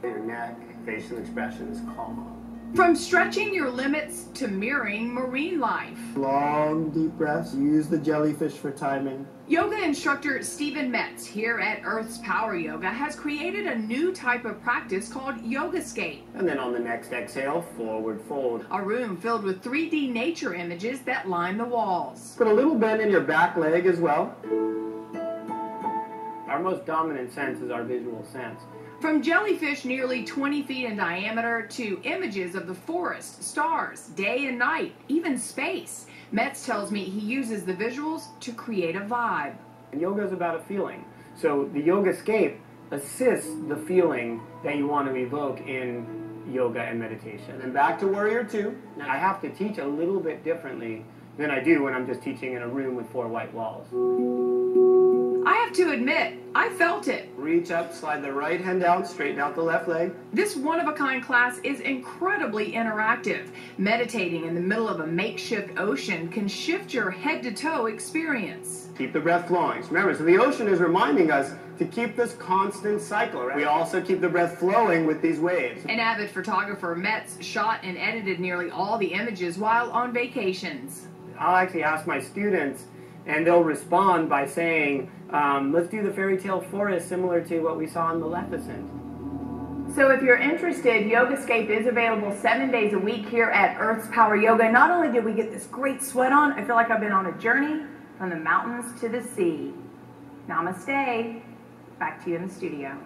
Your neck, facial expressions calm. From stretching your limits to mirroring marine life. Long, deep breaths. Use the jellyfish for timing. Yoga instructor Stephen Metz here at Earth's Power Yoga has created a new type of practice called Yogascape. And then on the next exhale, forward fold. A room filled with 3D nature images that line the walls. Put a little bend in your back leg as well. Our most dominant sense is our visual sense. From jellyfish nearly 20 feet in diameter to images of the forest, stars, day and night, even space, Metz tells me he uses the visuals to create a vibe. Yoga is about a feeling. So the Yogascape assists the feeling that you want to evoke in yoga and meditation. And back to Warrior Two. Now I have to teach a little bit differently than I do when I'm just teaching in a room with 4 white walls. I have to admit, I felt it. Reach up, slide the right hand down, straighten out the left leg. This one-of-a-kind class is incredibly interactive. Meditating in the middle of a makeshift ocean can shift your head-to-toe experience. Keep the breath flowing. Remember, so the ocean is reminding us to keep this constant cycle, right? We also keep the breath flowing with these waves. An avid photographer, Metz shot and edited nearly all the images while on vacations. I'll actually ask my students, and they'll respond by saying, let's do the fairy tale forest similar to what we saw in Maleficent. So if you're interested, Yogascape is available 7 days a week here at Earth's Power Yoga. Not only did we get this great sweat on, I feel like I've been on a journey from the mountains to the sea. Namaste. Back to you in the studio.